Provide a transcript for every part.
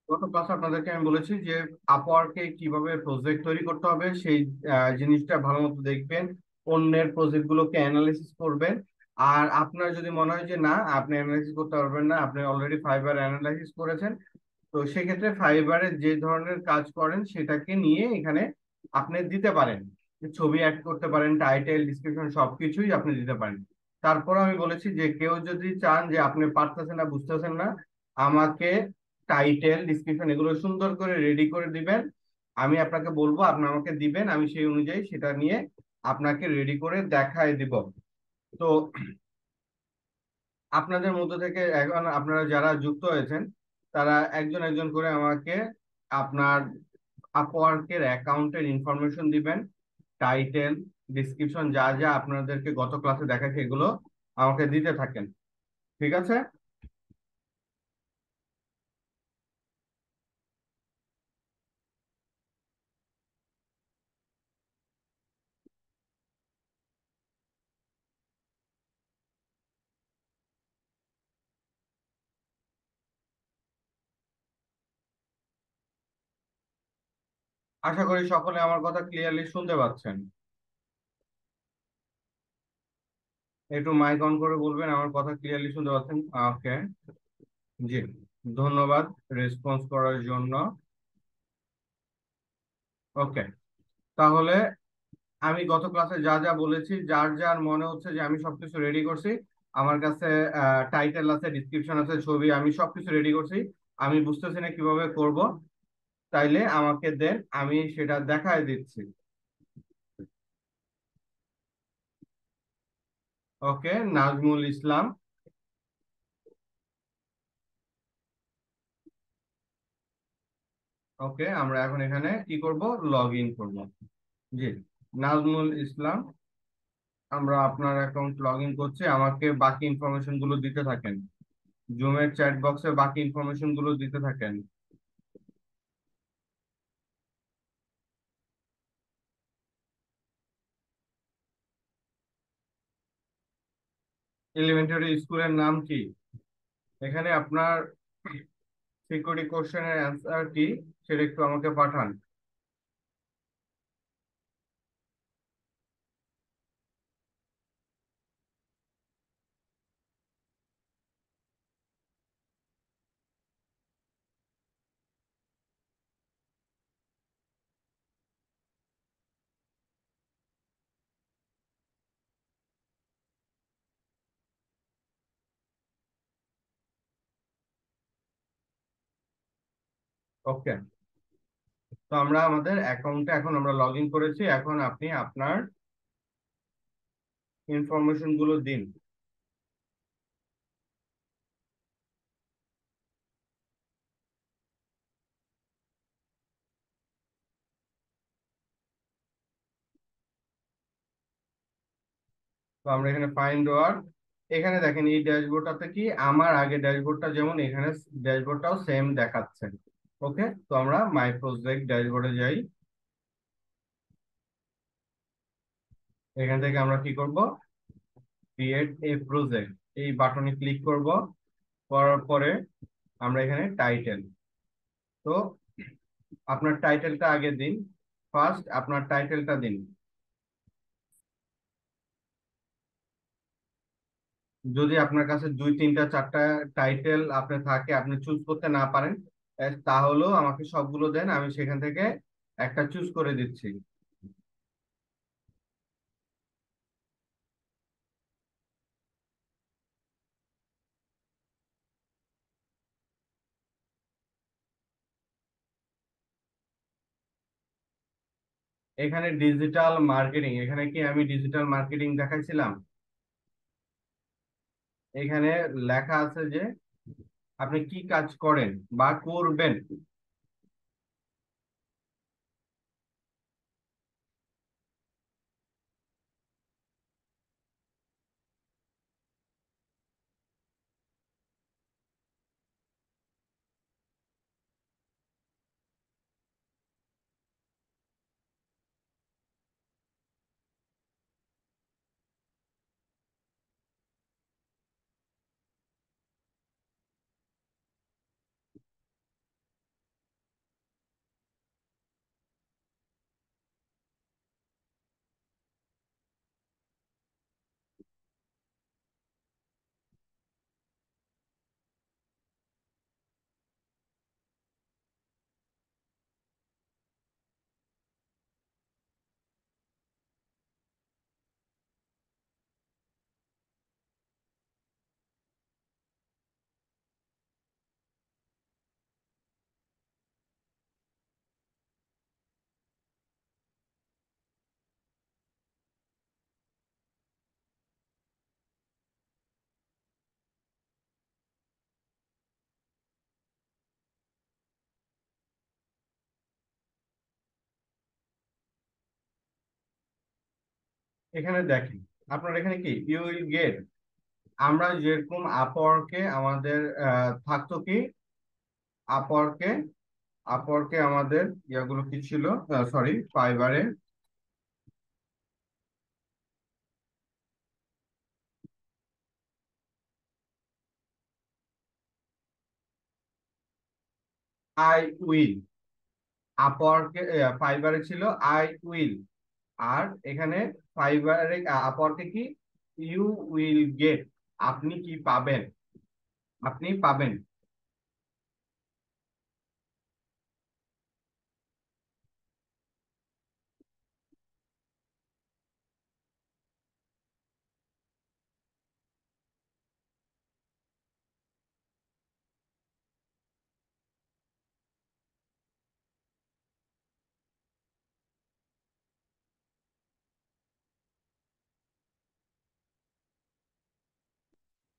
গত ক্লাসে আপনাদেরকে আমি বলেছি যে আপওয়ার্কে কিভাবে প্রজেক্ট তৈরি করতে হবে সেই জিনিসটা ভালো মতো দেখবেন। অন্যের প্রজেক্ট গুলোকে অ্যানালাইসিস করবেন। আর আপনার যদি মনে হয় যে না, আপনি অ্যানালাইসিস করতে পারবেন না, আপনি অলরেডি ফাইবার অ্যানালাইসিস করেছেন, তো সেক্ষেত্রে ফাইবারে যে ধরনের কাজ করেন সেটাকে নিয়ে এখানে আপনি দিতে পারেন। ছবি অ্যাড করতে পারেন, টাইটেল ডিসক্রিপশন সবকিছুই আপনি দিতে পারেন। তারপর আমি বলেছি যে কেউ যদি চান যে আপনি পারতেছেন না, বুঝতেছেন না, আমাকে টাইটেল ডিসক্রিপশন এগুলো সুন্দর করে রেডি করে দিবেন। আমি আপনাকে বলবো, আপনি আমাকে দিবেন, আমি সেই অনুযায়ী সেটা নিয়ে আপনাকে রেডি করে দেখায় দিব। তো আপনাদের মধ্য থেকে এখন আপনারা যারা যুক্ত হয়েছেন, তারা একজন একজন করে আমাকে আপনার আপওয়ার্কের অ্যাকাউন্টের ইনফরমেশন দিবেন। টাইটেল ডিসক্রিপশন যা যা আপনাদেরকে গত ক্লাসে দেখাচ্ছি এগুলো আমাকে দিতে থাকেন। ঠিক আছে? আশা করি সকলে আমার কথা ক্লিয়ারলি শুনতে পাচ্ছেন। একটু মাইক অন করে বলবেন আমার কথা ক্লিয়ারলি শুনতে পাচ্ছেন। ওকে। জি, ধন্যবাদ রেসপন্স করার জন্য। ওকে, তাহলে আমি গত ক্লাসে যা যা বলেছি, যার যার মনে হচ্ছে যে আমি সবকিছু রেডি করছি, আমার কাছে টাইটেল আছে, ডিসক্রিপশন আছে, ছবি, আমি সবকিছু রেডি করছি, আমি বুঝতেছি না কিভাবে করব, তাইলে আমাকে দেন, আমি সেটা দেখায় দিচ্ছি। ওকে, নাজমুল ইসলাম। ওকে, আমরা এখন এখানে কি করব? লগ ইন করবো। জি, নাজমুল ইসলাম, আমরা আপনার অ্যাকাউন্ট লগ ইন করছি, আমাকে বাকি ইনফরমেশন গুলো দিতে থাকেন। জুমের চ্যাট বক্সে বাকি ইনফরমেশন গুলো দিতে থাকেন। এলিমেন্টারি স্কুলের নাম কি? এখানে আপনার সিকিউরিটি কোশ্চেনের অ্যান্সার কি সেটা একটু আমাকে পাঠান। ওকে, তো আমরা আমাদের অ্যাকাউন্টে এখন আমরা লগ ইন করেছি, এখন আপনি আপনার ইনফরমেশন গুলো দিন। তো আমরা এখানে ফাইন্ড ওয়ার্ক, এখানে দেখেন এই ড্যাশবোর্ডটাতে কি আমার আগে ড্যাশবোর্ডটা যেমন, এখানে ড্যাশবোর্ডটাও সেম দেখাচ্ছে। ওকে, তো আমরা মাই প্রজেক্ট ড্যাশবোর্ডে যাই। এখান থেকে আমরা কি করব? ক্রিয়েট এ প্রজেক্ট, এই বাটনে ক্লিক করব। করার পরে আমরা এখানে টাইটেল, তো আপনার টাইটেলটা আগে দিন। ফার্স্ট আপনার টাইটেলটা দিন। যদি আপনার কাছে দুই তিনটা চারটা টাইটেল আপনার থাকে, আপনি চুজ করতে না পারেন, তাহলেও আমাকে সবগুলো দেন, আমি সেখান থেকে একটা চুজ করে দিচ্ছি। এখানে ডিজিটাল মার্কেটিং, এখানে কি আমি ডিজিটাল মার্কেটিং দেখাইছিলাম? এখানে লেখা আছে যে আপনি কি কাজ করেন বা করবেন। এখানে দেখেন, আপনার এখানে কি ইউ উইল গেট, আমরা যেরকম আপওয়ার্কে আমাদের থাকতো কি, আপওয়ার্কে আপওয়ার্কে আমাদের ইয়াগুলো কি ছিল, সরি ফাইবারে, আই উইল, আপওয়ার্কে ফাইবারে ছিল আই উইল, আর এখানে ফাইবারে আপওয়ার্কে কি, ইউ উইল গেট, আপনি কি পাবেন, আপনি পাবেন।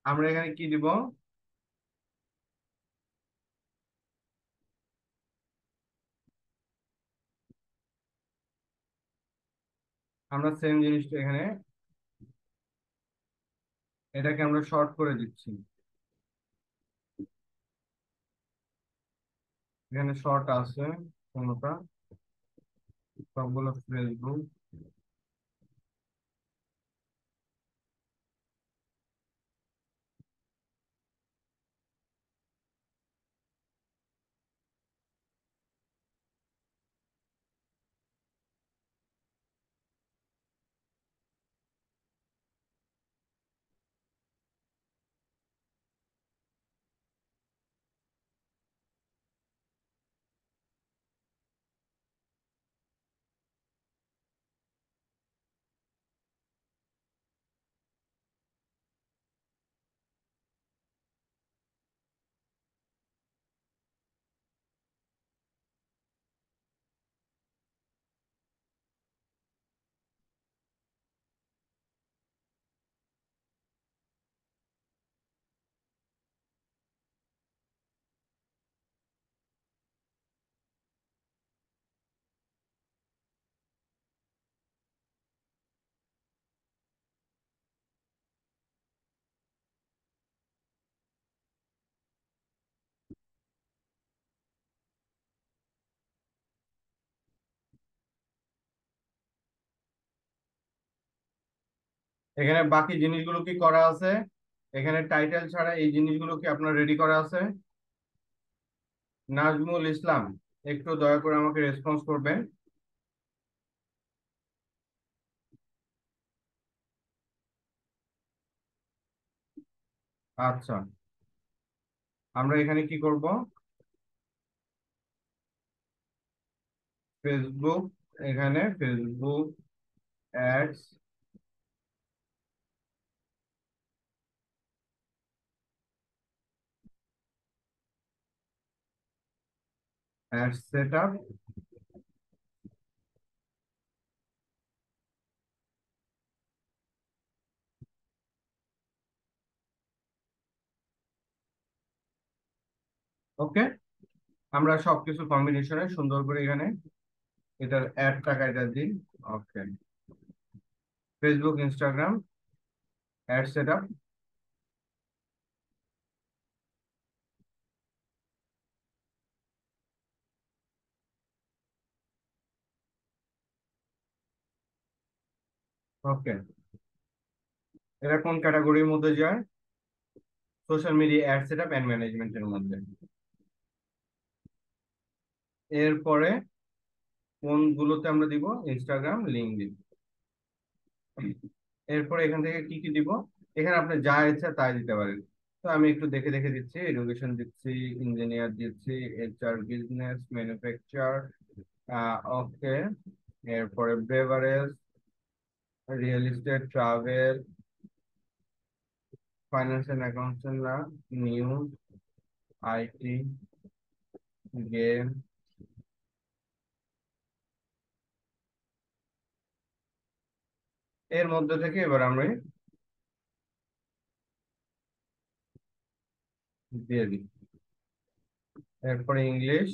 আমরা এখানে কি দিব, আমরা সেম জিনিসটা এখানে, এটাকে আমরা শর্ট করে দিচ্ছি, এখানে শর্ট আছে কোনটা, সবগুলো ফেসবুক। এখানে বাকি জিনিসগুলো কি করা আছে, এখানে টাইটেল ছাড়া এই জিনিসগুলো কি আপনার রেডি করা আছে? নাজমুল ইসলাম, একটু দয়া করে আমাকে রেসপন্স করবেন। আচ্ছা, আমরা এখানে কি করব, ফেসবুক, এখানে Facebook ads, ad set up. Okay, আমরা সবকিছু কম্বিনেশনে সুন্দর করে এখানে এটার অ্যাড টাকাটা দিই। Okay, Facebook Instagram ad set up. Okay, এটা কোন ক্যাটাগরির মধ্যে যায়? Social media ad set up and ম্যানেজমেন্টের মধ্যে। এরপরে কোনগুলোতে আমরা দিব, ইনস্টাগ্রাম, লিঙ্কডইন। এরপরে এখান থেকে কি কি দিব, এখানে আপনি যা ইচ্ছা তাই দিতে পারেন। তো আমি একটু দেখে দেখে দিচ্ছি, এডুকেশন দিচ্ছি, ইঞ্জিনিয়ার দিচ্ছি, এইচআর, বিজনেস, ম্যানুফ্যাকচার, ওকে, এরপরে beverage, real estate, travel, finance and accounts, না, নিউজ, আইটি, গেম। এর মধ্যে থেকে এবার আমরা দিয়ে দিই। এরপরে ইংলিশ,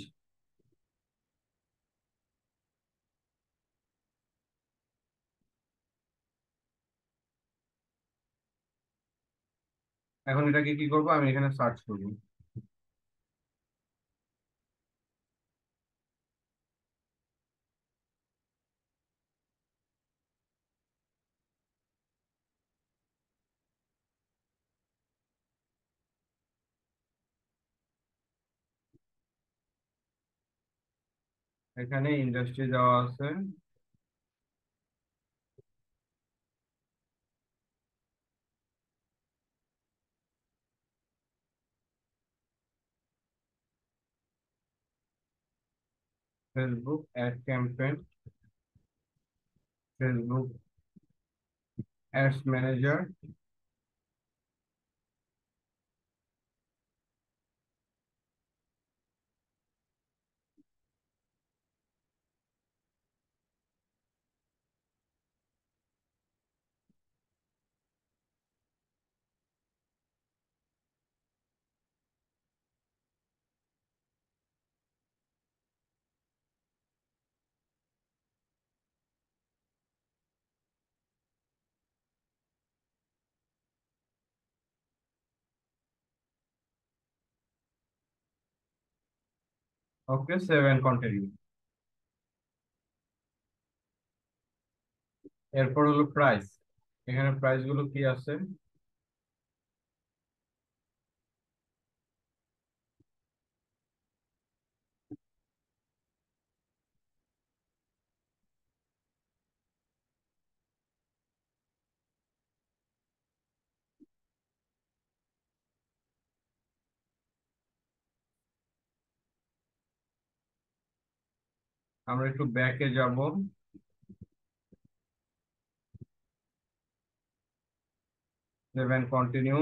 এখন এটাকে কি করবো, আমি এখানে সার্চ করবো। এখানে ইন্ডাস্ট্রি দেওয়া আছে। Facebook ad campaign, Facebook ads manager. Okay, save and continue. এরপর হলো প্রাইস। এখানে প্রাইস গুলো কি আছে? আমরা একটু ব্যাকে যাব। Save and continue.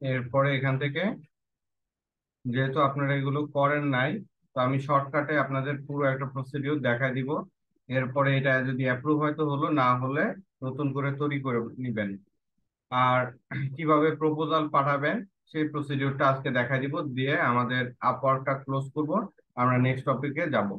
এরপরে এখান থেকে, যেহেতু আপনারা এগুলো করেন নাই, তো আমি শর্টকাটে আপনাদের পুরো একটা প্রসিডিউর দেখাই দিব। এরপরে এটা যদি অ্যাপ্রুভ হয়তো হলো, না হলে নতুন করে তৈরি করে নিবেন। আর কিভাবে প্রপোজাল পাঠাবেন সেই প্রসিডিউরটা আজকে দেখাই দিব, দিয়ে আমাদের আপওয়ার্কটা ক্লোজ করব। আমরা নেক্সট টপিকে যাব।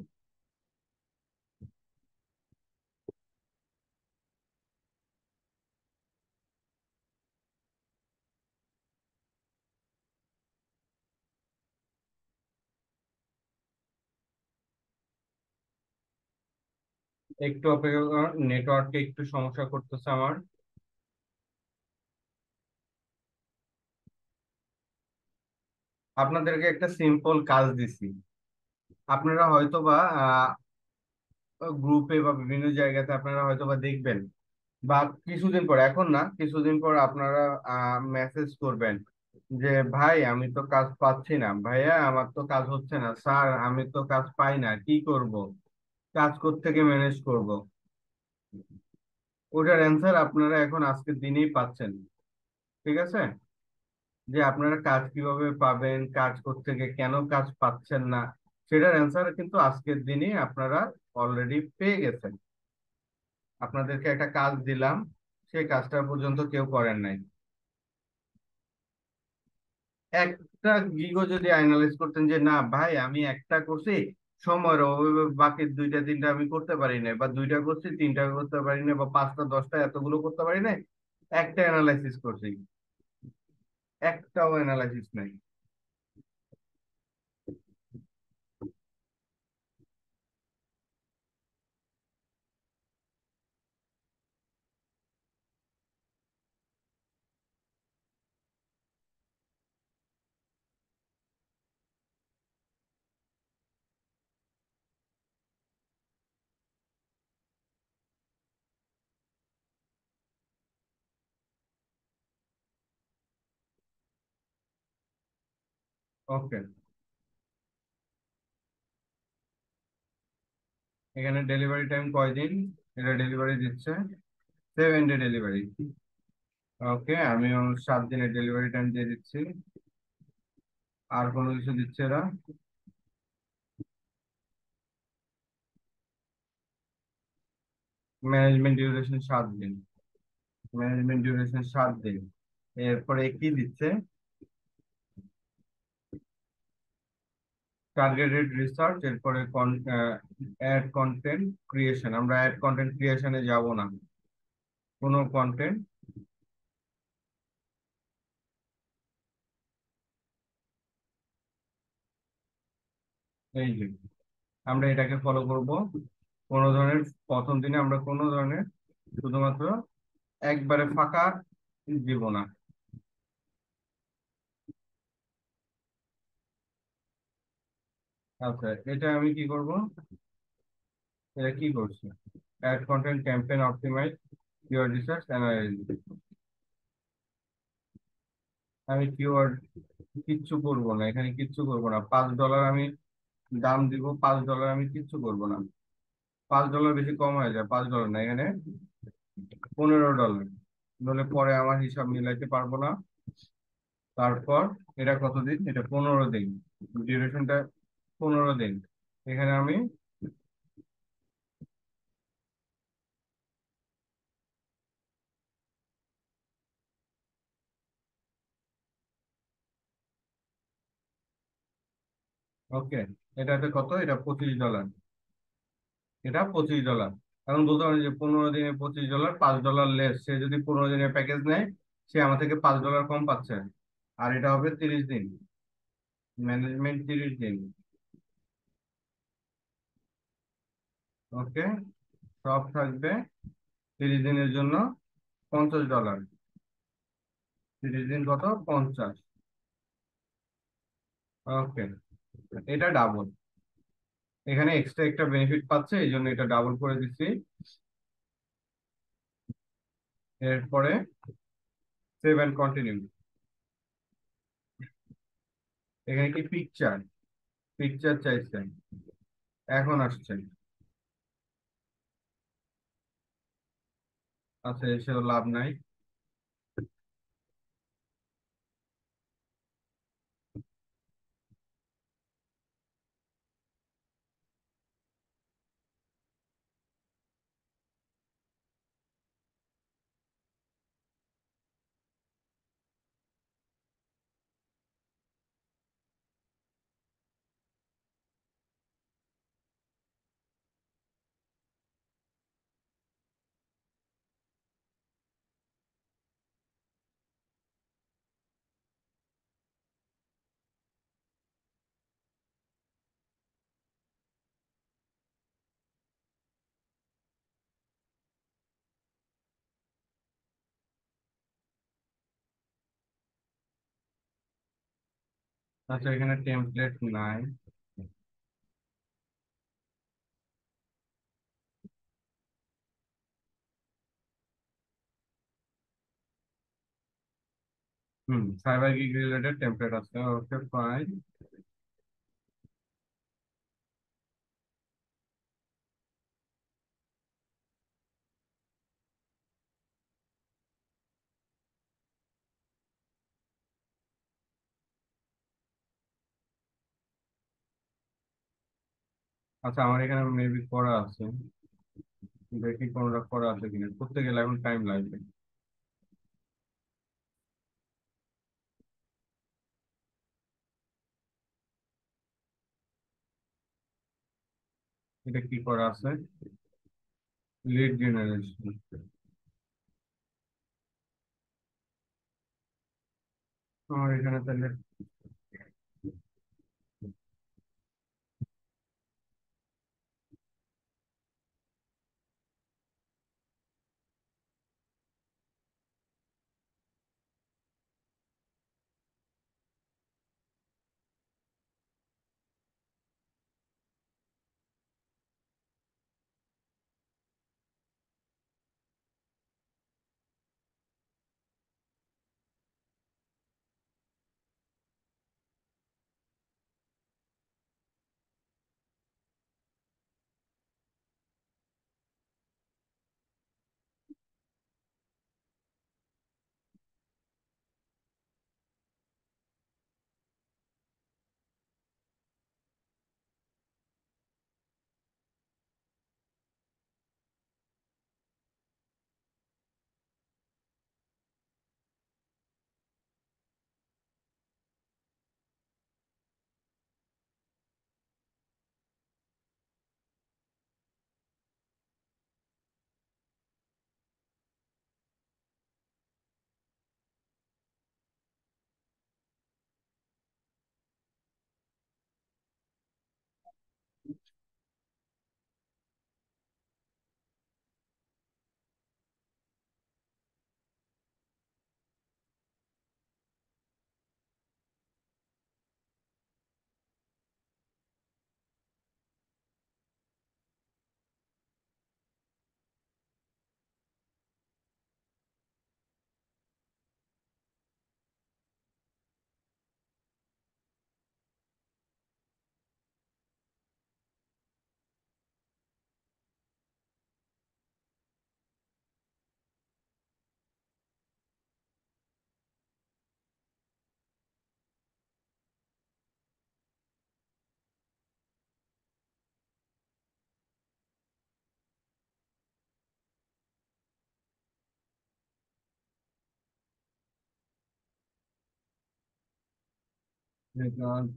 একটু অপেক্ষা করুন, নেটওয়ার্কে একটু সমস্যা করতেছে আমার। আপনাদেরকে একটা সিম্পল কাজ দিছি। আপনারা হয়তোবা গ্রুপে বা বিভিন্ন জায়গাতে আপনারা হয়তোবা দেখবেন, বা কিছুদিন পর, এখন না কিছুদিন পর আপনারা মেসেজ করবেন যে ভাই আমি তো কাজ পাচ্ছি না, ভাইয়া আমার তো কাজ হচ্ছে না, স্যার আমি তো কাজ পাই না, কি করব, কাজ কোত্থেকে ম্যানেজ করব। ওটার অ্যান্সার আপনারা এখন আজকের দিনেই পাচ্ছেন। ঠিক আছে? যে আপনারা কাজ কিভাবে পাবেন, কাজ কোত্থেকে, কেন কাজ পাচ্ছেন না, সেটার অ্যান্সার কিন্তু আজকের দিনেই আপনারা অলরেডি পেয়ে গেছেন। আপনাদেরকে একটা কাজ দিলাম, সেই কাজটা পর্যন্ত কেউ করেন নাই। একটা গিগো যদি অ্যানালাইজ করতেন যে না ভাই আমি একটা করছি, সময়ের অভাবে বাকি দুইটা তিনটা আমি করতে পারি না, বা দুইটা করছি তিনটা করতে পারি না, বা পাঁচটা দশটা এতগুলো করতে পারি না, একটা অ্যানালাইসিস করছি, একটাও অ্যানালাইসিস নাই। ওকে, এখানে ডেলিভারি টাইম কয়দিন এটা ডেলিভারি দিচ্ছে? 7 ডে ডেলিভারি। ওকে, আমি 7 দিনের ডেলিভারি টাইম দিয়ে দিচ্ছি। আর কোনো কিছু দিচ্ছে এরা? ম্যানেজমেন্ট ডিউরেশন 7 দিন। ম্যানেজমেন্ট ডিউরেশন 7 দিন। এরপরে কি দিচ্ছে? টার্গেটেড রিসার্চ, এরপরে অ্যাড কন্টেন্ট ক্রিয়েশন। আমরা অ্যাড কন্টেন্ট ক্রিয়েশনে যাব না, কোনো কন্টেন্ট। এই যে আমরা এটাকে ফলো করব। কোনো ধরনের, প্রথম দিনে আমরা কোনো ধরনের, শুধুমাত্র একবারে ফাঁকা দিব না। আচ্ছা, এটা আমি কি করব? এটা কি করছি? Ad content campaign optimize keyword research analysis. আমি কিওয়ার্ড কিচ্ছু করব না, এখানে কিচ্ছু করব না। $5 আমি দাম দিব, $5 আমি কিচ্ছু করব না। $5 বেশি কম হয়ে যায়, $5 না, এখানে $15 নলে পরে আমার হিসাব মিলাইতে পারবো না। তারপর এটা কতদিন? এটা 15 দিন, ডিউরেশনটা 15 দিন। এখানে আমি, ওকে, এটাতে কত? এটা $25। এটা $25। এখন বলতে পারেন যে 15 দিনে $25, $5 লেস। সে যদি 15 দিনের প্যাকেজ নেয়, সে আমার থেকে $5 কম পাচ্ছে। আর এটা হবে 30 দিন, ম্যানেজমেন্ট 30 দিন। ওকে, সব থাকবে 30 দিনের জন্য $50। 30 দিন কত? 50। ওকে, এটা ডাবল। এখানে এক্সট্রা একটা বেনিফিট পাচ্ছে, এই জন্য এটা ডাবল করে দিচ্ছি। এরপরে সেভ অ্যান্ড কন্টিনিউ। এখানে কি পিকচার? পিকচার চাইছেন, এখন আসছে। আচ্ছা, এসেও লাভ নাই। আচ্ছা, এখানে টেমপ্লেট নাই। সাইবার গিগ রিলেটেড টেমপ্লেট আছে, ওকে ফাইন। আচ্ছা, আমার এখানে মেবি করা আছে, দেখি কোনটা করা আছে কিনা। করতে গেলে এখন টাইম লাগবে। এটা কি করা আছে? Lead generation. আমার এখানে তাহলে,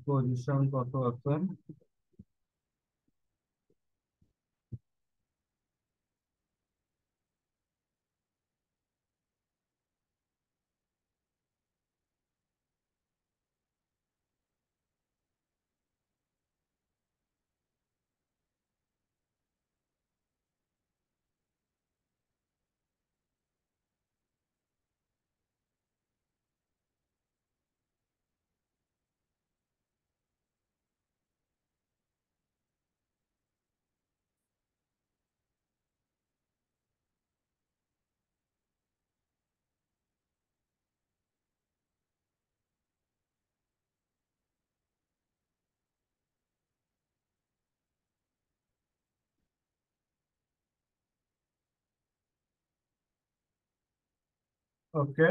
পজিশন কত আছে? ওকে।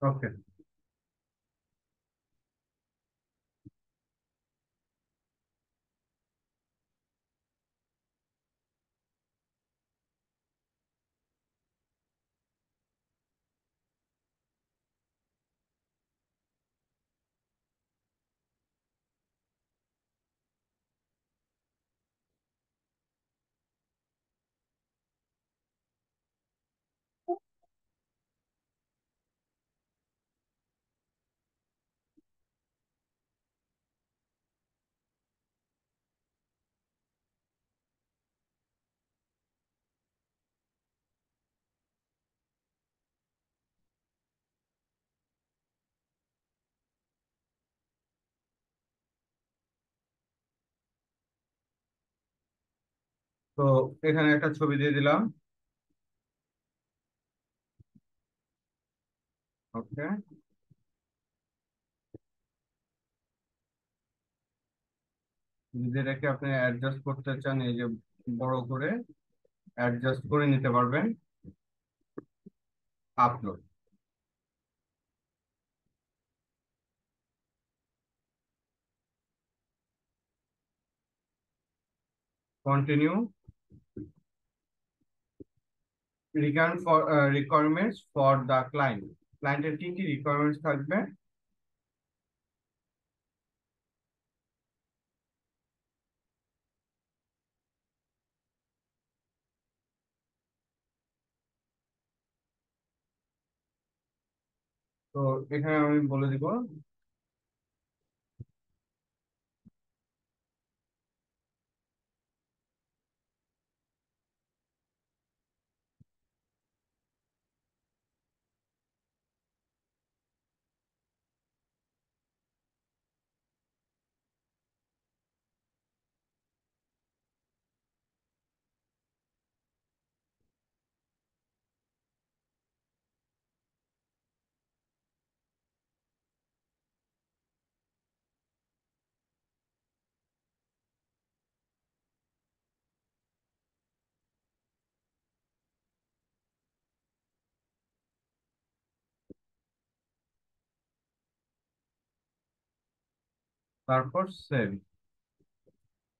ওকে। তো এখানে একটা ছবি দিয়ে দিলাম। ওকে। যদি এটাকে আপনি অ্যাডজাস্ট করতে চান, এই যে বড় করে অ্যাডজাস্ট করে নিতে পারবেন। Upload. Continue. Return for requirements for the client. ক্লায়েন্টের কি কি রিকোয়ারমেন্টস থাকবে? তো এখানে আমি বলে দিব। তারপর সেভ।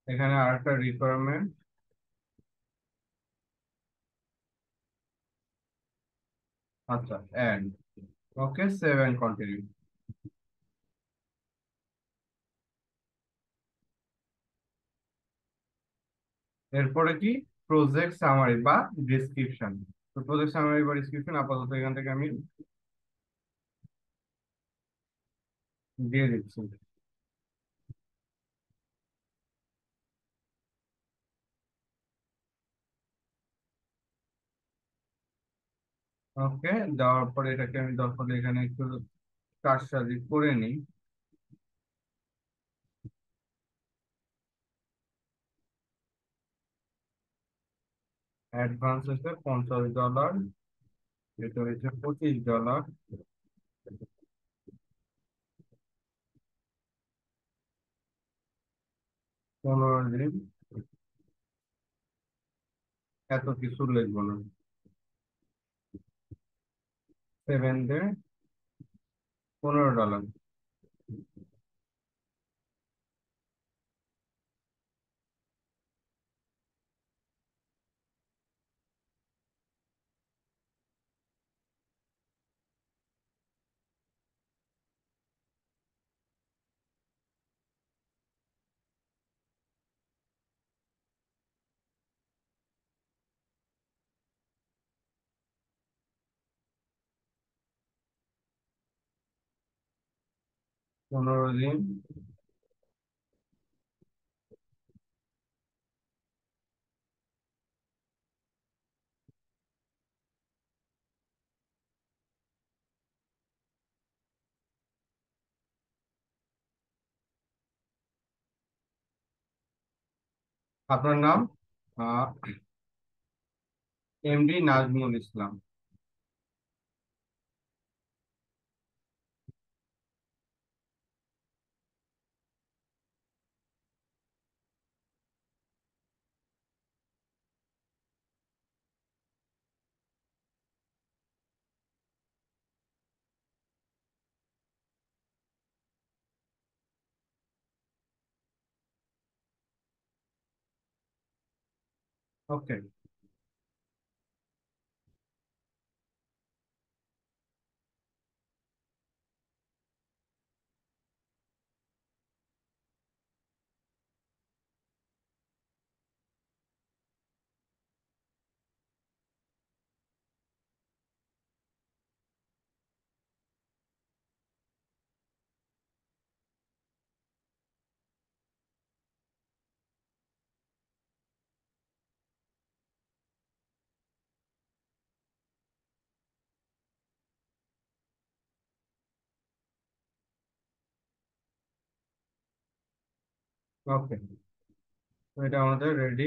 এখানে আরেকটা রিকোয়ারমেন্ট। আচ্ছা, and. Okay, save and continue. এরপরে কি? প্রজেক্ট সামারি বা ডিসক্রিপশন। তো প্রজেক্ট সামারি বা ডিসক্রিপশন আপাতত এখান থেকে আমি দিয়ে দিচ্ছি। ওকে। দেওয়ার পরে এটাকে আমি দরকার হলে এখানে একটু কারসাজি করে নিই। অ্যাডভান্স হচ্ছে $50, এটা হচ্ছে $25, 15 দিন, এত কিছু লিখবো না। 7 ডে, $15। 15 দিন। আপনার নাম? আহ এমডি নাজমুল ইসলাম। ওকে। ওকে, তো এটা আমাদের রেডি।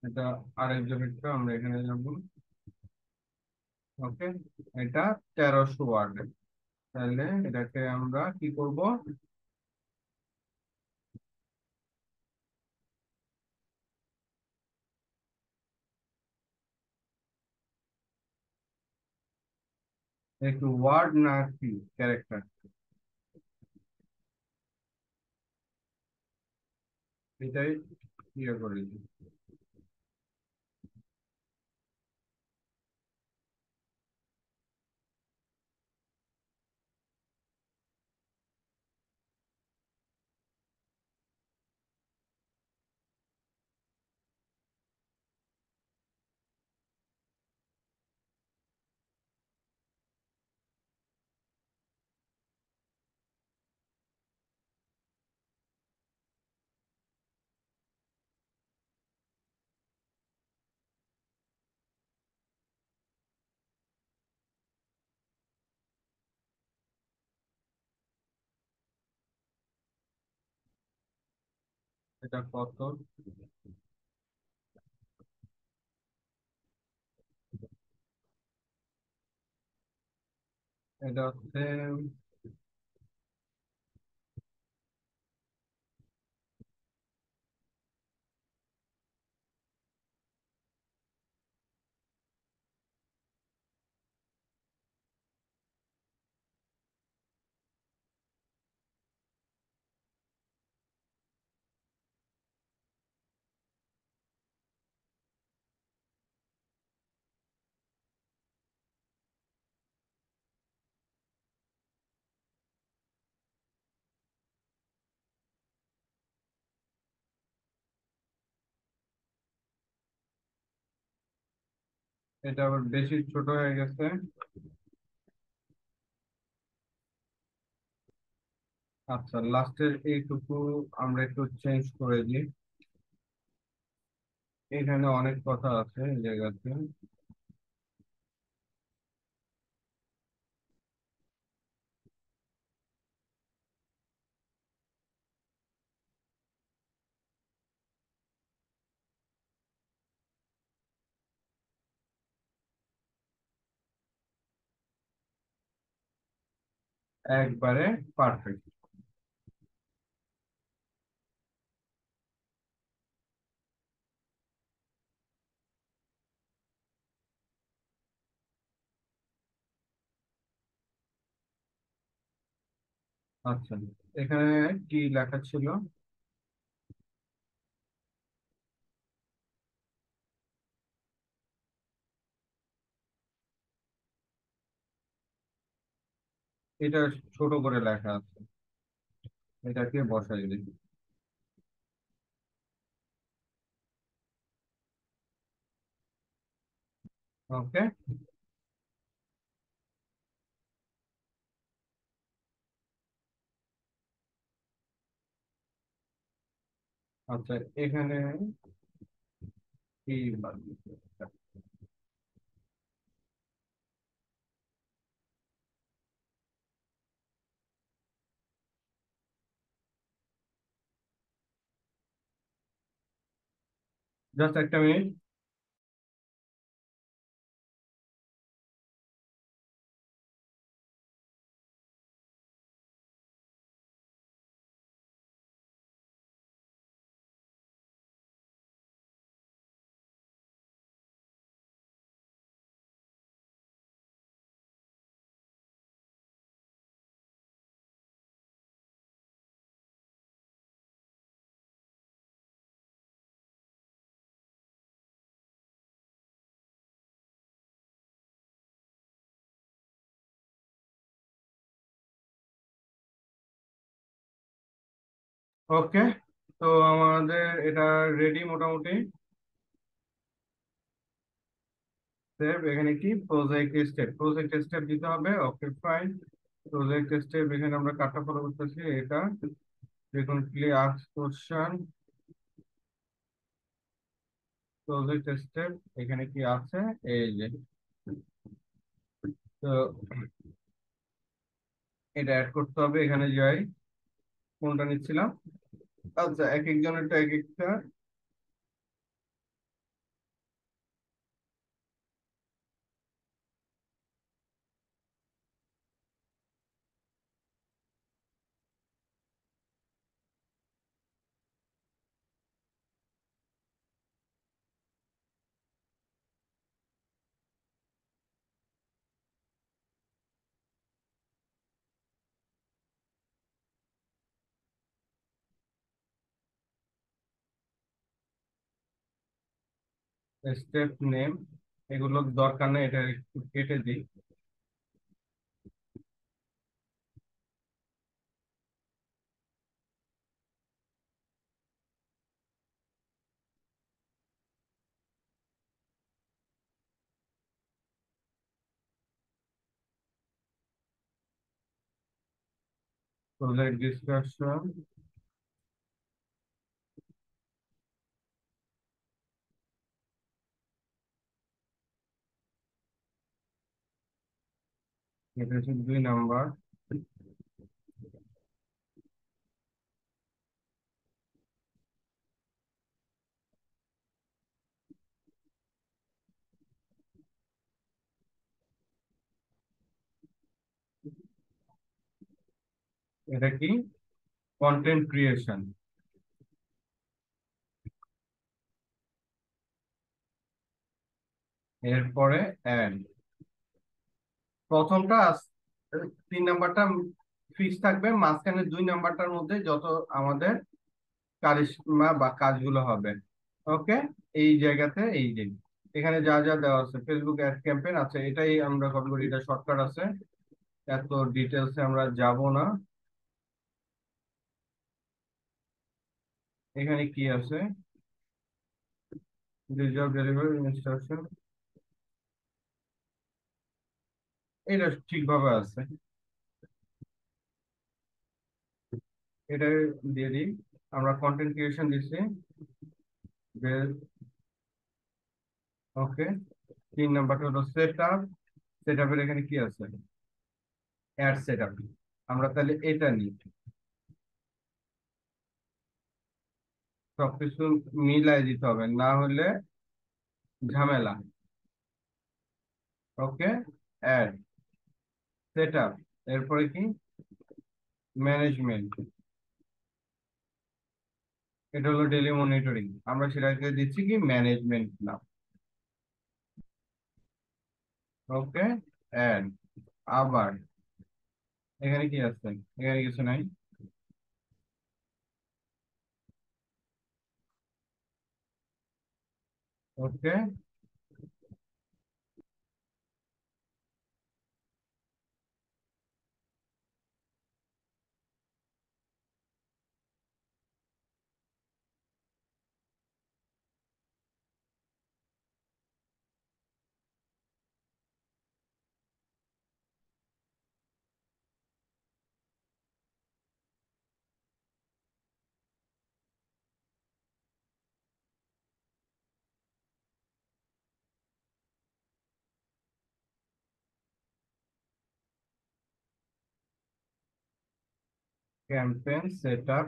এটা আরেকজনেরটা আমরা এখানে যাবো। ওকে, এটা 1300 ওয়ার্ড। তাহলে এটাকে আমরা কি করব? একটু ওয়ার্ড না কি ক্যারেক্টার, এটাই ইয়ে করেছি। এটা কত? এটা হচ্ছে, এটা আবার বেশি ছোট হয়ে গেছে। আচ্ছা, লাস্টের এইটুকু আমরা একটু চেঞ্জ করে দিই। এখানে অনেক কথা আছে এই জায়গাতে। একবারে পারফেক্ট। আচ্ছা, এখানে কি লেখা ছিল? এটা ছোট করে লেখা আছে, এটাকে বসাই দিই। ওকে। আচ্ছা, এখানে কি জাস্ট একটা মিনিট। ওকে, তো আমাদের এটা রেডি মোটামুটি। সেভ, এখানে কি প্রজেক্ট স্টেপ দিতে হবে। Okay fine. প্রজেক্ট স্টেপ এখানে আমরা কাটটা ফলো করতেছি এটা। Frequently ask question, project step এখানে কি আছে? এই যে, তো এটা অ্যাড করতে হবে। এখানে যাই, কোনটা নিচ্ছিলাম? আচ্ছা, এক একজনেরটা এক একটা। স্টেপ নেম এগুলো দরকার নেই, এটা একটু কেটে দিই। প্রজেক্ট ডিসকাশন, এটা হচ্ছে 2 নাম্বার। এটা কি? Content creation. এরপরে অ্যাড, প্রথমটা 3 নাম্বারটা ফিক্স থাকবে, মাঝখানে 2 নাম্বারটার মধ্যে যত আমাদের কারিশমা বা কাজগুলো হবে। ওকে, এই জায়গাতে এই যে এখানে যা যা দেওয়া আছে, ফেসবুক অ্যাড ক্যাম্পেইন আছে, এটাই আমরা কপি করি, এটা শর্টকাট আছে, এত ডিটেলসে আমরা যাব না। এখানে কি আছে? রিজার্ভ ডেলিভারি ইনস্ট্রাকশন, এটা ঠিকভাবে আছে, এটা দিয়ে দিই। আমরা কন্টেন্ট ক্রিয়েশন দিচ্ছি। ওকে, 3 নাম্বারটা হলো সেট আপ। সেট আপের এখানে কি আছে? Add set up. আমরা তাহলে এটা নিই, সবকিছু মিলাই দিতে হবে, না হলে ঝামেলা। ওকে, অ্যাড সেট আপ, এরপরে কি? ম্যানেজমেন্ট, এটা হলো ডেইলি মনিটরিং, আমরা সেটাকে দিচ্ছি কি ম্যানেজমেন্ট নাম। ওকে, এন্ড আবার এখানে কি আছে? এখানে কিছু নাই। Okay, campaign set up,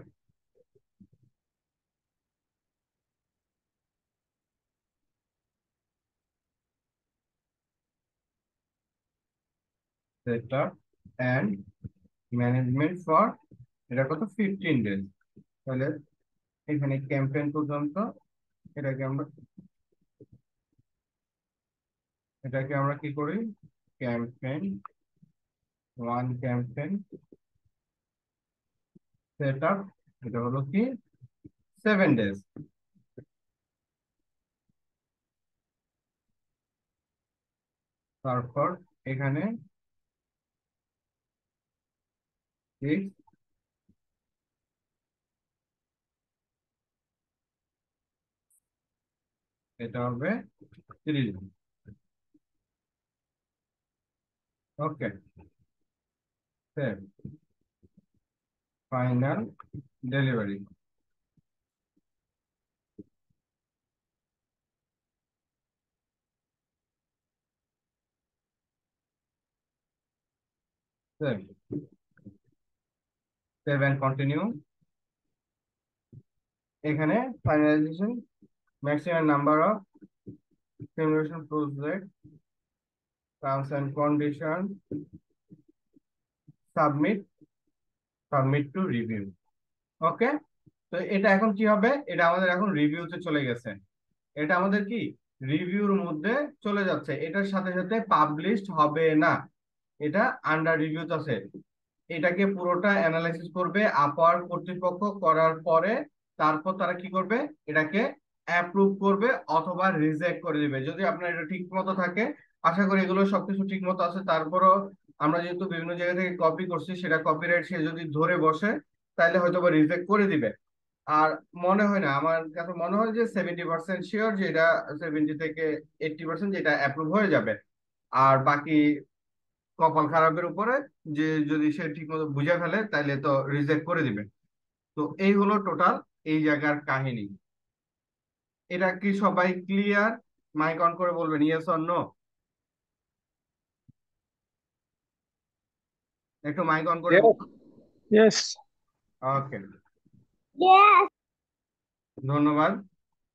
set up and management for, এটা কত, 15 ডেজ। তাহলে এখানে ক্যাম্পেইন পর্যন্ত এটাকে আমরা কি করি, campaign one, campaign set up, এটা হলো কি 7 ডেজ। তারপর এখানে 6, এটা হবে 30 দিন। Okay, save, final delivery, save, save and continue. এখানে finalization, maximum number of simulation project, terms and condition, submit, submit to review. Okay, তো এটা এখন কি হবে, এটা আমাদের এখন রিভিউতে চলে গেছে। এটা আমাদের কি রিভিউর মধ্যে চলে যাচ্ছে, এটার সাথে সাথে পাবলিশড হবে না, এটা আন্ডার রিভিউতে আছে। এটাকে পুরোটা অ্যানালাইসিস করবে আপার কর্তৃপক্ষ, করার পরে তারপর তারা কি করবে, এটাকে অ্যাপ্রুভ করবে অথবা রিজেক্ট করে দিবে। যদি আপনার এটা ঠিক মতো থাকে, আশা করি এগুলো সবকিছু ঠিক মতো আছে, তারপরও আমরা যেহেতু বিভিন্ন জায়গা থেকে কপি করছি, সেটা কপিরাইট সে যদি ধরে বসে তাহলে হয়তো বা রিজেক্ট করে দিবে। আর মনে হয় না, আমার কাছে মনে হয় যে 70% শিওর যে এটা, 70 থেকে 80% যে এটা অ্যাপ্রুভ হয়ে যাবে। আর বাকি কপাল খারাপের উপরে, যে যদি সে ঠিক মতো বুঝে ফেলে তাহলে তো রিজেক্ট করে দিবে। তো এই হলো টোটাল এই জায়গার কাহিনী। এটা কি সবাই ক্লিয়ার? মাইক অন করে বলবেন ইয়েস অর নো। একটু মাইক অন করে Yes, বলুন। yes. ওকে, ধন্যবাদ।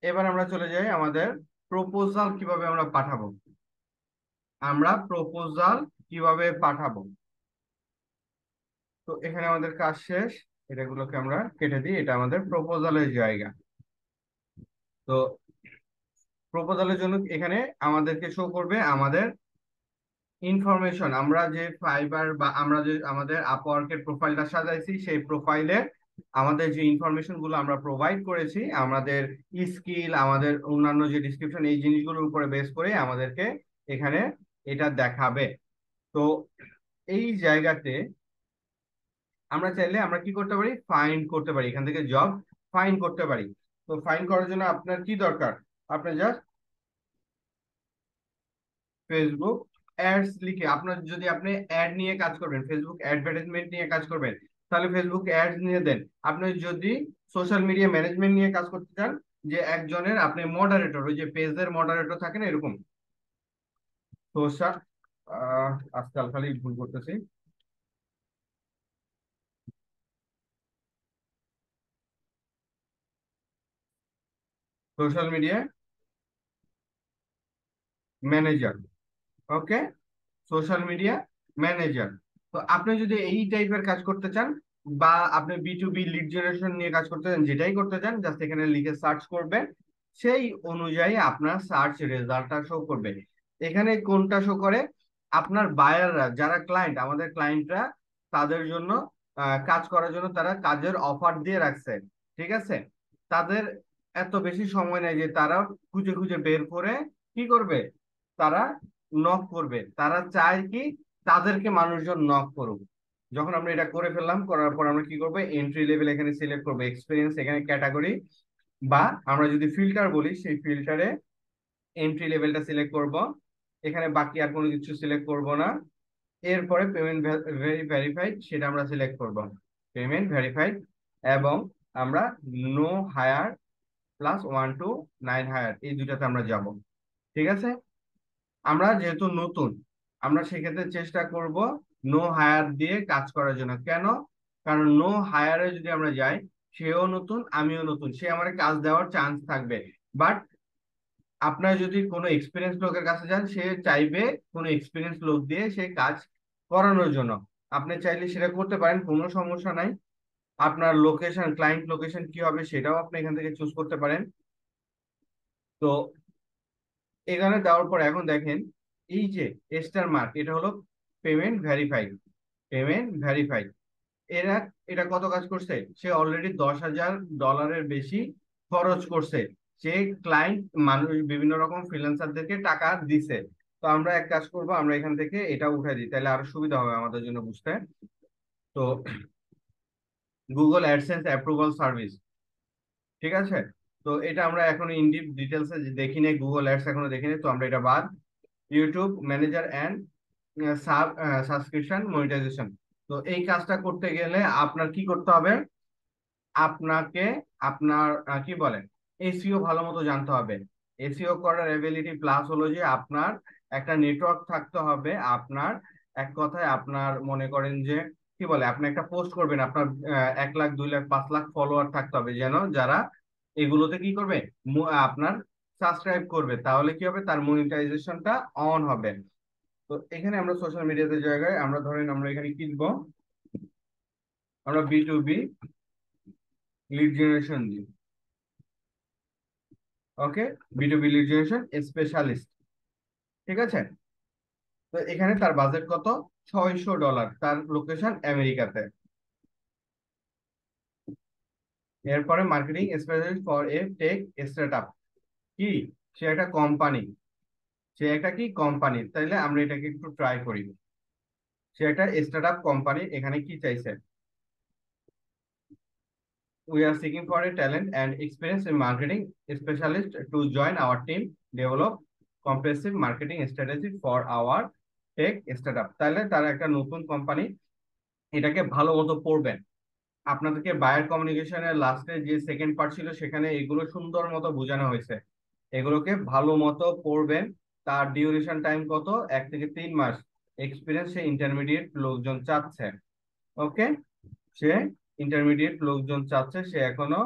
এবার আমরা চলে যাই আমাদের প্রপোজাল কিভাবে আমরা পাঠাবো। আমরা প্রপোজাল কিভাবে পাঠাবো, তো এখানে আমাদের কাজ শেষ। এটাগুলোকে আমরা কেটে দিই, এটা আমাদের প্রপোজালের জায়গা। তো প্রপোজালের জন্য এখানে আমাদেরকে শো করবে আমাদের ইনফরমেশন, আমরা যে ফাইবার বা আমরা যে আমাদের আপওয়ার্কের প্রোফাইলটা সাজাইছি, সেই প্রোফাইলে আমাদের যে ইনফরমেশন গুলো আমরা প্রোভাইড করেছি, আমাদের স্কিল, আমাদের অন্যান্য যে ডিসক্রিপশন, এই জিনিসগুলোর উপরে বেস করে আমাদেরকে এখানে এটা দেখাবে। তো এই জায়গাতে আমরা চাইলে আমরা কি করতে পারি, ফাইন্ড করতে পারি, এখান থেকে জব ফাইন্ড করতে পারি। তো ফাইন্ড করার জন্য আপনার কি দরকার, আপনার জাস্ট ফেসবুক অ্যাডস লিখে, আপনার যদি আপনি অ্যাড নিয়ে কাজ করবেন, ফেসবুক অ্যাডভার্টাইজমেন্ট নিয়ে কাজ করবেন, তাহলে ফেসবুক অ্যাডস নিয়ে দেন। আপনি যদি সোশ্যাল মিডিয়া ম্যানেজমেন্ট নিয়ে কাজ করতে চান, যে একজনের আপনি মডারেটর, ওই যে পেজের মডারেটর থাকেন এরকম, সোশ্যাল, আজকাল খালি ভুল করতেছি, সোশ্যাল মিডিয়া ম্যানেজার। ওকে, সোশ্যাল মিডিয়া ম্যানেজার। তো আপনি যদি এই টাইপের কাজ করতে চান, বা আপনি B2B লিড জেনারেশন নিয়ে কাজ করতে চান, যেটাই করতে চান, জাস্ট এখানে লিখে সার্চ করবেন, সেই অনুযায়ী আপনার সার্চ রেজাল্টটা শো করবে। এখানে কোনটা শো করে? আপনার বায়াররা যারা ক্লায়েন্ট, আমাদের ক্লায়েন্টরা, তাদের জন্য কাজ করার জন্য তারা কাজের অফার দিয়ে রাখছে, ঠিক আছে? তাদের এত বেশি সময় নেই যে তারা খুঁজে খুঁজে বের করে কি করবে, তারা নক করবে। তারা চায় কি তাদেরকে মানুষজন নক করুক। যখন আমরা এটা করে ফেললাম, করার পর আমরা কি করবো, এন্ট্রি লেভেল এখানে সিলেক্ট করবো, এক্সপিরিয়েন্স এখানে ক্যাটাগরি, বা আমরা যদি ফিল্টার বলি সেই ফিল্টারে এন্ট্রি লেভেলটা সিলেক্ট করব। এখানে বাকি আর কোনো কিছু সিলেক্ট করব না। এরপরে পেমেন্ট ভেরিফাইড সেটা আমরা সিলেক্ট করব, পেমেন্ট ভেরিফাইড। এবং আমরা no hire plus 1 to 9 hire, এই দুটাতে আমরা যাব, ঠিক আছে? আমরা যেহেতু নতুন, আমরা সেক্ষেত্রে চেষ্টা করব নো হায়ার দিয়ে কাজ করার জন্য। কেন? কারণ নো হায়ারে যদি আমরা যাই, সেও নতুন আমিও নতুন, সে আমার কাজ দেওয়ার চান্স থাকবে। বাট আপনার যদি কোনো এক্সপিরিয়েন্স লোকের কাছে যান, সে চাইবে কোনো এক্সপিরিয়েন্স লোক দিয়ে সে কাজ করানোর জন্য। আপনি চাইলে সেটা করতে পারেন, কোনো সমস্যা নাই। আপনার লোকেশন, ক্লায়েন্ট লোকেশন কি হবে সেটাও আপনি এখান থেকে চুজ করতে পারেন। তো এখানে দেওয়ার পর এখন দেখেন, এই যে স্টার মার্ক, এটা হলো পেমেন্ট ভেরিফাইড, পেমেন্ট ভেরিফাইড। এরা, এটা কত কাজ করছে? সে অলরেডি $10,000 বেশি খরচ করছে। সে ক্লায়েন্ট মানুষ বিভিন্ন রকম ফ্রিল্যান্সারদেরকে টাকা দিছে। তো আমরা এক কাজ করব, আমরা এখান থেকে এটা উঠাই দিই, তাহলে আরো সুবিধা হবে আমাদের জন্য বুঝতে। তো গুগল অ্যাডসেন্স অ্যাপ্রুভাল সার্ভিস, ঠিক আছে? তো এটা আমরা এখনো ইন ডিপ ডিটেলসে দেখি নাই, গুগল অ্যাডস এখনো দেখি নাই, তো আমরা এটা বাদ। YouTube manager and subscription monetization. তো এই কাজটা করতে গেলে আপনার কি করতে হবে? আপনাকে আপনার কি বলে, এসইও ভালো মতো জানতে হবে। এসইও করার এবিলিটি প্লাস হলো যে আপনার একটা নেটওয়ার্ক থাকতে হবে। আপনার এক কথায় আপনার মনে করেন যে কি বলে, আপনি একটা পোস্ট করবেন, আপনার 1 লাখ 2 লাখ 5 লাখ ফলোয়ার থাকতে হবে, যেন যারা এগুলোতে কি করবে, আপনার সাবস্ক্রাইব করবে, তাহলে কি হবে, তার মনিটাইজেশনটা অন হবে। তো এখানে আমরা সোশ্যাল মিডিয়াতে জায়গায় আমরা ধরেন আমরা এখানে কি দিব, আমরা B2B লিড জেনারেশন দিই। ওকে, B2B লিড জেনারেশন স্পেশালিস্ট, ঠিক আছে? তো এখানে তার বাজেট কত? $600, তার লোকেশন আমেরিকাতে। এরপরে marketing specialist for a tech startup, কি, সে একটা কোম্পানি, সে একটা কি কোম্পানি, তাইলে আমরা এটাকে একটু ট্রাই করি। সে একটা স্টার্টআপ কোম্পানি, এখানে কি চাইছে? We are seeking for a talent and experience in marketing specialist to join our team, develop comprehensive marketing strategy for our tech startup। তাহলে তারা একটা নতুন কোম্পানি, এটাকে ভালো মতো পড়বেন। আপনাদেরকে বায়ার কমিউনিকেশনের লাস্টে যে সেকেন্ড পার্ট ছিল, সেখানে এগুলো সুন্দর মতো বোঝানো হয়েছে। এগুলোকে ভালো মতো পড়বেন। তার ডিউরেশন টাইম কত? 1 থেকে 3 মাস। এক্সপিরিয়েন্স সে ইন্টারমিডিয়েট লোকজন চাচ্ছে। ওকে, সে ইন্টারমিডিয়েট লোকজন চাচ্ছে। সে এখনো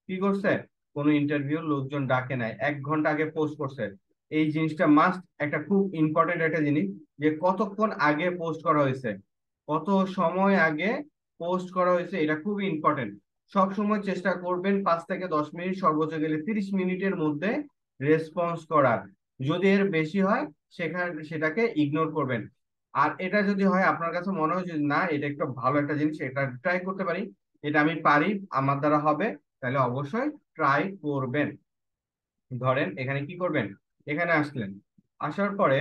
কি করছে, কোনো ইন্টারভিউ লোকজন ডাকে নাই, 1 ঘন্টা আগে পোস্ট করছে। এই জিনিসটা মাস্ট, একটা খুব ইম্পর্টেন্ট একটা জিনিস, যে কতক্ষণ আগে পোস্ট করা হয়েছে, কত সময় আগে পোস্ট করা হয়েছে, এটা খুব ইম্পর্টেন্ট। সব সময় চেষ্টা করবেন 5 থেকে 10 মিনিট, সর্বোচ্চ গেলে 30 মিনিটের মধ্যে রেসপন্স করার। যদি এর বেশি হয়, সেটাকে ইগনোর করবেন। আর এটা যদি হয় আপনার কাছে মনে হয় যে না, এটা একটা ভালো একটা জিনিস, এটা ট্রাই করতে পারি, এটা আমি পারি, আমার দ্বারা হবে, তাহলে অবশ্যই ট্রাই করবেন। ধরেন এখানে কি করবেন, এখানে আসলেন, আসার পরে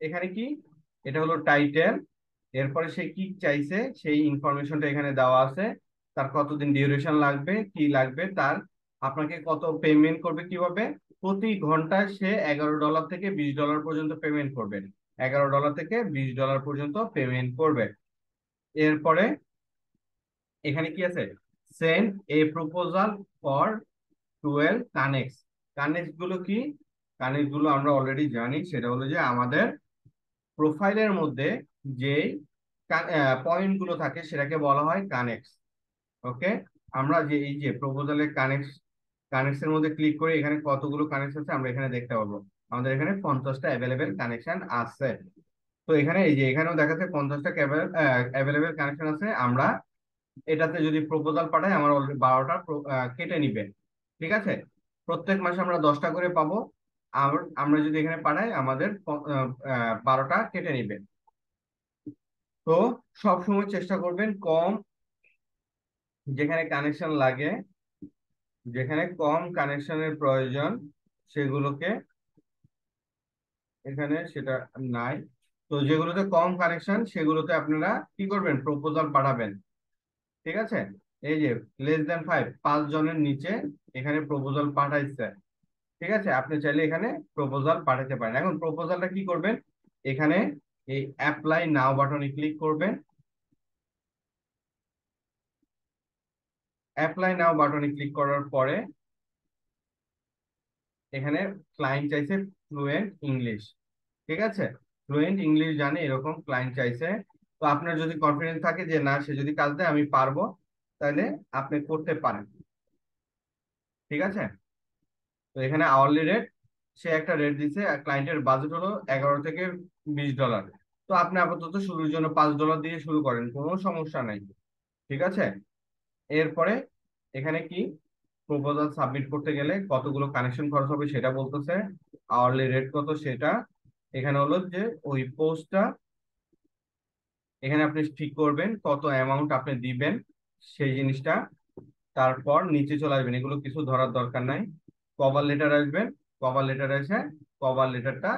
এখানে কি, এটা হলো টাইটেল। এরপরে সে কি চাইছে সেই ইনফরমেশনটা এখানে দেওয়া আছে। তার কতদিন ডিউরেশন লাগবে, কি লাগবে তার, আপনাকে কত পেমেন্ট করবে, কিভাবে, প্রতি ঘন্টায় সে $11 থেকে $20 পর্যন্ত পেমেন্ট করবে। $11 থেকে $20 পর্যন্ত পেমেন্ট করবে। এরপরে এখানে কি আছে, send A proposal for 12 connects. Connect গুলো কি? কানেক্ট গুলো আমরা অলরেডি জানি, সেটা হলো যে আমাদের প্রোফাইলের মধ্যে যে পয়েন্ট গুলো থাকে সেটাকে বলা হয় কানেক্টস। ওকে, আমরা যে এই যে প্রপোজালের কানেক্টস এর মধ্যে ক্লিক করে এখানে কতগুলো কানেক্ট আছে আমরা এখানে দেখতে পাবো। আমাদের এখানে 50টা অ্যাভেলেবেল কানেকশন আছে। তো এখানে এই যে এখানেও দেখাচ্ছে 50টা অ্যাভেলেবেল কানেকশন আছে। আমরা এটাতে যদি প্রপোজাল পাঠাই আমার অলরেডি 12টা কেটে নিবে। ঠিক আছে, প্রত্যেক মাসে আমরা 10টা করে পাবো। আর আমরা যদি এখানে পাঠাই আমাদের 12টা কেটে নিবে। তো সব সময় চেষ্টা করবেন কম, যেখানে কানেকশন লাগে, যেখানে কম কানেকশনের প্রয়োজন সেগুলোকে, এখানে সেটা নাই, তো যেগুলোতে কম কানেকশন সেগুলোতে আপনারা কি করবেন, প্রপোজাল পাঠাবেন। ঠিক আছে, এই যে less than 5, 5 জনের নিচে এখানে প্রপোজাল পাঠাইছে। ঠিক আছে, আপনি চাইলে এখানে প্রপোজাল পাঠাতে পারেন। এখন প্রপোজালটা কি করবেন, এখানে এই অ্যাপ্লাই নাও বাটনে ক্লিক করবেন। অ্যাপ্লাই নাও বাটনে ক্লিক করার পরে এখানে ক্লায়েন্ট চাইছে ফ্লুয়েন্ট ইংলিশ। ঠিক আছে, ফ্লুয়েন্ট ইংলিশ জানে এরকম ক্লায়েন্ট চাইছে। তো আপনার যদি কনফিডেন্স থাকে যে না, সে যদি কাজ দেয় আমি পারবো, তাহলে আপনি করতে পারেন। ঠিক আছে, তো এখানে আওয়ারলি রেট, সে একটা রেট দিছে, ক্লায়েন্টের বাজেট হলো $11 থেকে $20। তো আপনি আপাতত শুরুর জন্য $5 দিয়ে শুরু করেন, কোনো সমস্যা নাই। ঠিক আছে, এরপরে এখানে কি, প্রপোজাল সাবমিট করতে গেলে কতগুলো কানেকশন খরচ হবে সেটা বলতেছে, আওয়ারলি রেট কত সেটা, এখানে হলো যে ওই পোস্টটা, এখানে আপনি ঠিক করবেন কত অ্যামাউন্ট আপনি দিবেন সেই জিনিসটা। তারপর নিচে চলে আসবেন, এগুলো কিছু ধরার দরকার নাই। কভার লেটার আসবেন, কভার লেটার এসে কভার লেটারটা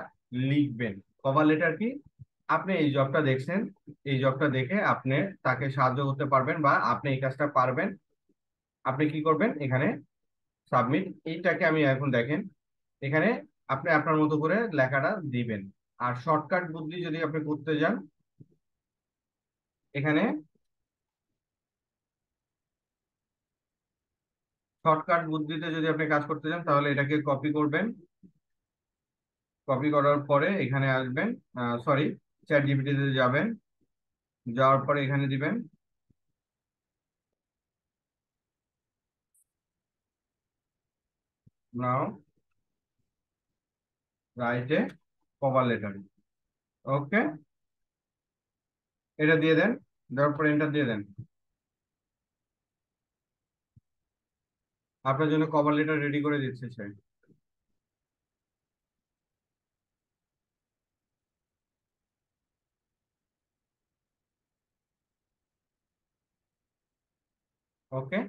লিখবেন। কভার লেটার কি, আপনি এই জবটা দেখছেন, এই জবটা দেখে আপনি তাকে সাহায্য করতে পারবেন বা আপনি এই কাজটা পারবেন, আপনি কি করবেন এখানে সাবমিট, এইটাকে আমি এখন দেখেন, এখানে আপনি আপনার মতো করে লেখাটা দিবেন। আর শর্টকাট বুদ্ধি যদি আপনি করতে যান, এখানে শর্টকাট বুদ্ধিতে যদি আপনি কাজ করতে চান তাহলে এটাকে কপি করবেন। কপি করার পরে এখানে আসবেন, সরি, চ্যাট জিপিটিতে যাবেন, যাওয়ার পরে এখানে দিবেন নাও রাইট এ কভার লেটার। ওকে, এটা দিয়ে দেন, দেওয়ার পরে এন্টার দিয়ে দেন। আপনার জন্য কভার লেটার রেডি করে দিচ্ছে সে। ওকে,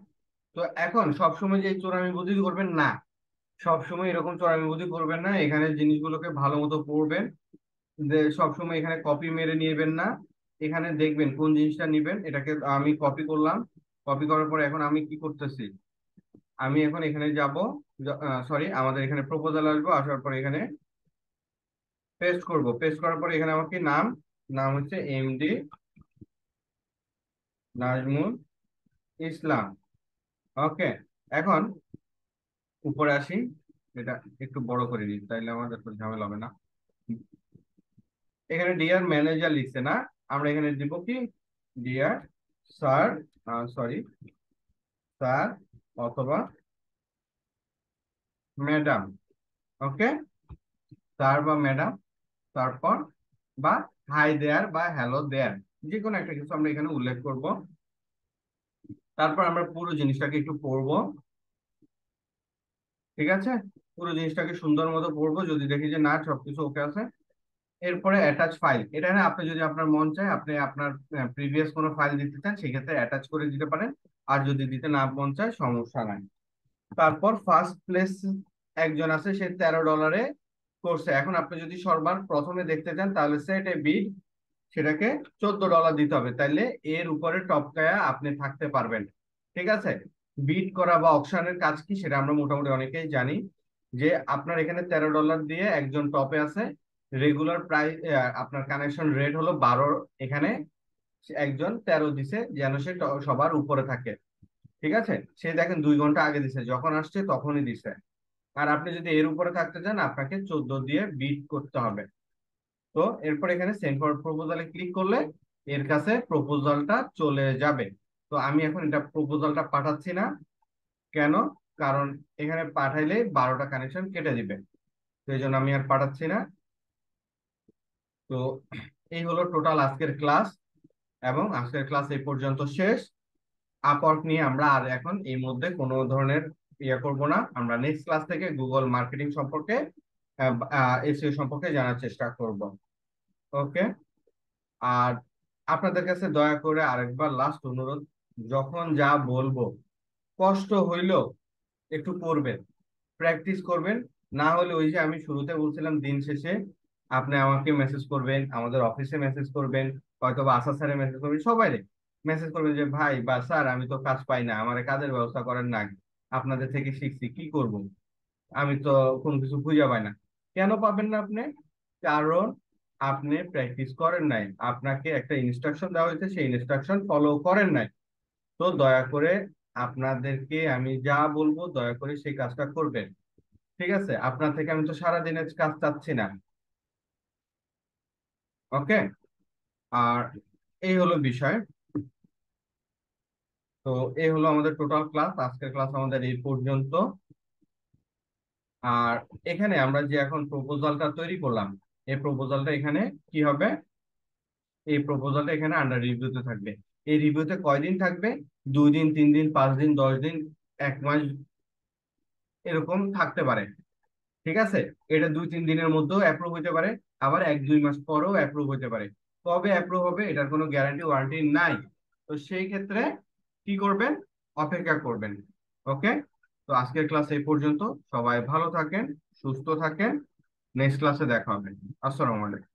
তো এখন সবসময় যে এই চোরামি বুদ্ধি করবেন না, সবসময় এরকম চোরামি বুদ্ধি করবেন না, এখানে জিনিসগুলোকে ভালো মতো পড়বেন, যে সবসময় এখানে কপি মেরে নিবেন না। এখানে দেখবেন কোন জিনিসটা নিবেন, এটাকে আমি কপি করলাম, কপি করার পরে এখন আমি কি করতেছি, আমি এখন এখানে যাব, সরি, আমাদের এখানে প্রপোজাল আসবো, আসার পরে এখানে পেস্ট করব, পেস্ট করার পরে এখানে আমাকে নাম, নাম হচ্ছে এমডি নাজমুল ইসলাম। ওকে, এখন উপরে আসি, এটা একটু বড় করে নিই তাইলে আমাদের তো ঝামেলা হবে না। এখানে ডিয়ার ম্যানেজার লিখছে না, আমরা এখানে দিব কি, ডিয়ার স্যার, সরি, স্যার অথবা ম্যাডাম। ওকে, স্যার বা ম্যাডাম, তারপর বা হাই দেয়ার বা হ্যালো দেয়ার, যে কোনো একটা কিছু আমরা এখানে উল্লেখ করব। তারপর আমরা পুরো জিনিসটাকে একটু পড়বো। ঠিক আছে, পুরো জিনিসটাকে সুন্দর মতো পড়বো, যদি দেখি যে না সবকিছু ওকে আছে, এরপরে অ্যাটাচ ফাইল, এটা না আপনি যদি আপনার মন চায় আপনি আপনার প্রিভিয়াস কোনো ফাইল দিতে চান সেক্ষেত্রে অ্যাটাচ করে দিতে পারেন, আর যদি দিতে না মন চায় সমস্যা নাই। তারপর ফার্স্ট প্লেস একজন আছে, সে $13 করছে। এখন আপনি যদি সর্বার প্রথমে দেখতে চান তাহলে সেট এ বিড, সেটাকে $14 দিতে হবে, তাইলে এর উপরে টপকায়া আপনি থাকতে পারবেন। ঠিক আছে, বিড করা বা অকশনের কাজ কি সেটা আমরা মোটামুটি অনেকেই জানি, যে আপনার এখানে $13 দিয়ে একজন টপে আছে, রেগুলার প্রাইস, আপনার কানেকশন রেট হলো 12, এখানে একজন 13 দিছে যেন সে সবার উপরে থাকে। ঠিক আছে, সে দেখেন 2 ঘন্টা আগে দিছে, যখন আসছে তখনই দিছে। আর আপনি যদি এর উপরে থাকতে চান আপনাকে 14 দিয়ে বিট করতে হবে। তো এরপর এখানে সেন্ড ফর প্রপোজালে ক্লিক করলে এর কাছে প্রপোজালটা চলে যাবে। তো আমি এখন এটা প্রপোজালটা পাঠাচ্ছি না, কেন, কারণ এখানে পাঠাইলে 12টা কানেকশন কেটে দিবে, তো এই জন্য আমি আর পাঠাচ্ছি না। তো এই হলো টোটাল আজকের ক্লাস, এবং আজকের ক্লাস এই পর্যন্ত শেষ। আপওয়ার্ক নিয়ে আমরা আর এখন এই মধ্যে কোনো ধরনের করব না। আমরা নেক্সট ক্লাস থেকে গুগল মার্কেটিং সম্পর্কে, এসইও সম্পর্কে জানার চেষ্টা করব। ওকে। আর আপনাদের কাছে দয়া করে আরেকবার লাস্ট অনুরোধ, যখন যা বলবো কষ্ট হইলেও একটু করবেন, প্র্যাকটিস করবেন। না হলে ওই যে আমি শুরুতে বলছিলাম, দিন শেষে আপনি আমাকে মেসেজ করবেন, আমাদের অফিসে মেসেজ করবেন, হয়তো বা আসার স্যারে মেসেজ করবেন, সবাই মেসেজ করবেন যে ভাই বা স্যার আমি তো কাজ পাই না, আমার কাজের ব্যবস্থা করেন না, আপনাদের থেকে শিখছি কি করব, আমি তো কোনো কিছু খুঁজে পাই না। কেন পাবেন না আপনি? কারণ আপনি প্র্যাকটিস করেন নাই, আপনাকে একটা ইনস্ট্রাকশন দেওয়া হয়েছে, সেই ইনস্ট্রাকশন ফলো করেন নাই। তো দয়া করে আপনাদেরকে আমি যা বলবো দয়া করে সেই কাজটা করবেন। ঠিক আছে? আপনার থেকে আমি তো সারাদিনের কাজ চাচ্ছি না। ওকে। আর এই হলো বিষয়। তো এই হলো আমাদের টোটাল ক্লাস, আজকের ক্লাস আমাদের এই পর্যন্ত। আর এখানে আমরা যে এখন প্রপোজালটা তৈরি করলাম, এই প্রপোজালটা এখানে কি হবে, এই প্রপোজালটা এখানে আন্ডার রিভিউতে থাকবে। এই রিভিউতে কয়দিন থাকবে? 2 দিন, 3 দিন, 5 দিন, 10 দিন, 1 মাস, এরকম থাকতে পারে। ঠিক আছে? এটা 2-3 দিনের মধ্যেও অ্যাপ্রুভ হতে পারে, আবার 1-2 মাস পরেও অ্যাপ্রুভ হতে পারে। কবে অ্যাপ্রুভ হবে এটার কোনো গ্যারান্টি ওয়ারেন্টি নাই। তো সেই ক্ষেত্রে কি করবেন? অপেক্ষা করবেন। ওকে। তো আজকের ক্লাস এই পর্যন্ত। সবাই ভালো থাকেন, সুস্থ থাকেন। নেক্সট ক্লাসে দেখা হবে। আসসালামু আলাইকুম।